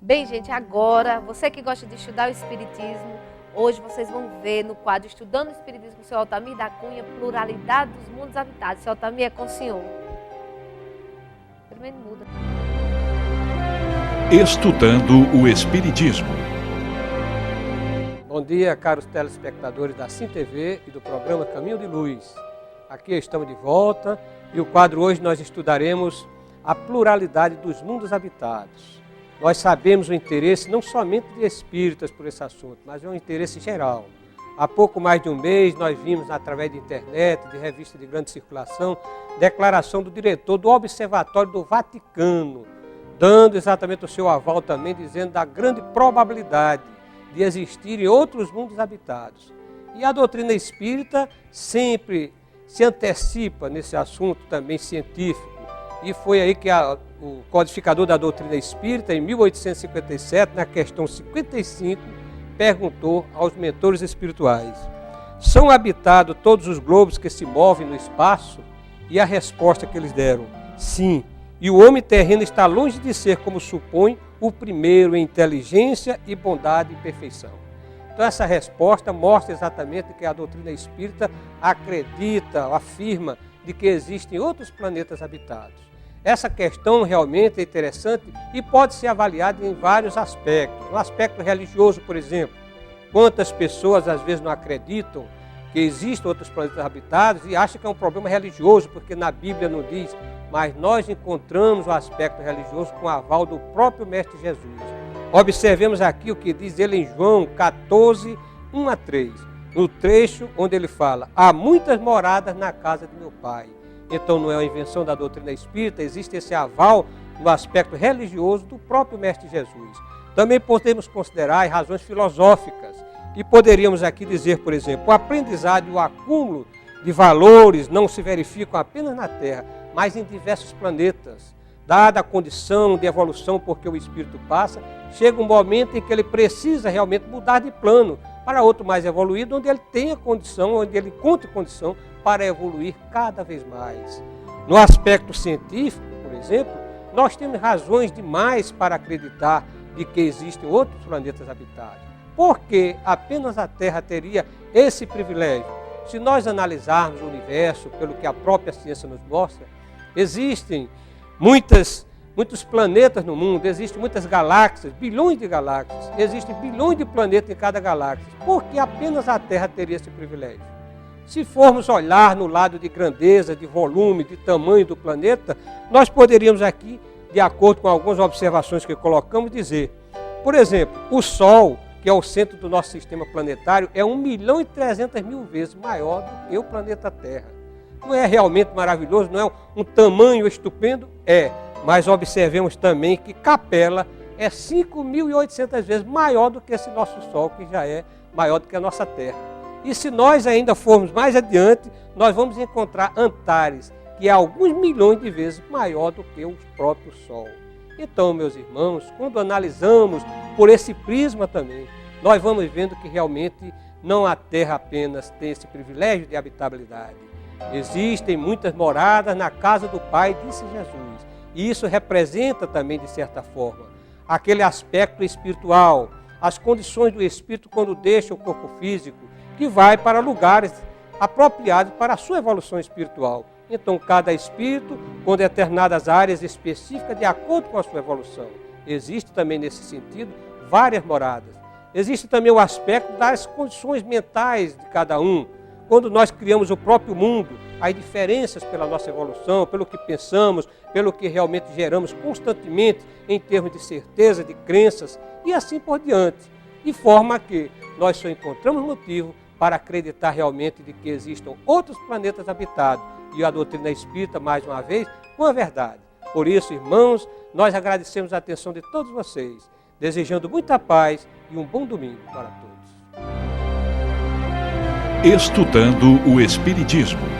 Bem, gente, agora, você que gosta de estudar o Espiritismo, hoje vocês vão ver no quadro Estudando o Espiritismo com o Sr. Altamir da Cunha, Pluralidade dos Mundos Habitados. Sr. Altamir, é com o senhor. Primeiro muda. Estudando o Espiritismo. Bom dia, caros telespectadores da Sim TV e do programa Caminho de Luz. Aqui estamos de volta e o quadro hoje nós estudaremos a pluralidade dos mundos habitados. Nós sabemos o interesse não somente de espíritas por esse assunto, mas é um interesse geral. Há pouco mais de um mês nós vimos através de internet, de revista de grande circulação, declaração do diretor do Observatório do Vaticano, dando exatamente o seu aval também, dizendo da grande probabilidade de existirem outros mundos habitados. E a doutrina espírita sempre se antecipa nesse assunto também científico. E foi aí que o codificador da doutrina espírita, em 1857, na questão 55, perguntou aos mentores espirituais: são habitados todos os globos que se movem no espaço? E a resposta que eles deram: sim. E o homem terreno está longe de ser, como supõe, o primeiro em inteligência e bondade e perfeição. Então essa resposta mostra exatamente que a doutrina espírita acredita, afirma de que existem outros planetas habitados. Essa questão realmente é interessante e pode ser avaliada em vários aspectos. No aspecto religioso, por exemplo, quantas pessoas às vezes não acreditam que existem outros planetas habitados e acham que é um problema religioso, porque na Bíblia não diz, mas nós encontramos o aspecto religioso com o aval do próprio Mestre Jesus. Observemos aqui o que diz ele em João 14, 1 a 3, no trecho onde ele fala: há muitas moradas na casa de meu Pai. Então não é uma invenção da doutrina espírita, existe esse aval no aspecto religioso do próprio Mestre Jesus. Também podemos considerar razões filosóficas e poderíamos aqui dizer, por exemplo, o aprendizado e o acúmulo de valores não se verificam apenas na Terra, mas em diversos planetas. Dada a condição de evolução porque o espírito passa, chega um momento em que ele precisa realmente mudar de plano para outro mais evoluído, onde ele tenha condição, onde ele conte condição para evoluir cada vez mais. No aspecto científico, por exemplo, nós temos razões demais para acreditar de que existem outros planetas habitados. Por que apenas a Terra teria esse privilégio? Se nós analisarmos o universo, pelo que a própria ciência nos mostra, existem muitos planetas no mundo, existem muitas galáxias, bilhões de galáxias, existem bilhões de planetas em cada galáxia. Por que apenas a Terra teria esse privilégio? Se formos olhar no lado de grandeza, de volume, de tamanho do planeta, nós poderíamos aqui, de acordo com algumas observações que colocamos, dizer, por exemplo, o Sol, que é o centro do nosso sistema planetário, é 1.300.000 vezes maior do que o planeta Terra. Não é realmente maravilhoso? Não é um tamanho estupendo? É, mas observemos também que Capela é 5.800 vezes maior do que esse nosso Sol, que já é maior do que a nossa Terra. E se nós ainda formos mais adiante, nós vamos encontrar Antares, que é alguns milhões de vezes maior do que o próprio Sol. Então, meus irmãos, quando analisamos por esse prisma também, nós vamos vendo que realmente não a Terra apenas tem esse privilégio de habitabilidade. Existem muitas moradas na casa do Pai, disse Jesus. E isso representa também, de certa forma, aquele aspecto espiritual, as condições do espírito quando deixa o corpo físico, que vai para lugares apropriados para a sua evolução espiritual. Então, cada espírito, com determinadas áreas específicas, de acordo com a sua evolução. Existe também, nesse sentido, várias moradas. Existe também o aspecto das condições mentais de cada um. Quando nós criamos o próprio mundo, há diferenças pela nossa evolução, pelo que pensamos, pelo que realmente geramos constantemente em termos de certeza, de crenças e assim por diante. De forma que nós só encontramos motivo para acreditar realmente de que existam outros planetas habitados. E a doutrina espírita, mais uma vez, com a verdade. Por isso, irmãos, nós agradecemos a atenção de todos vocês, desejando muita paz e um bom domingo para todos. Estudando o Espiritismo.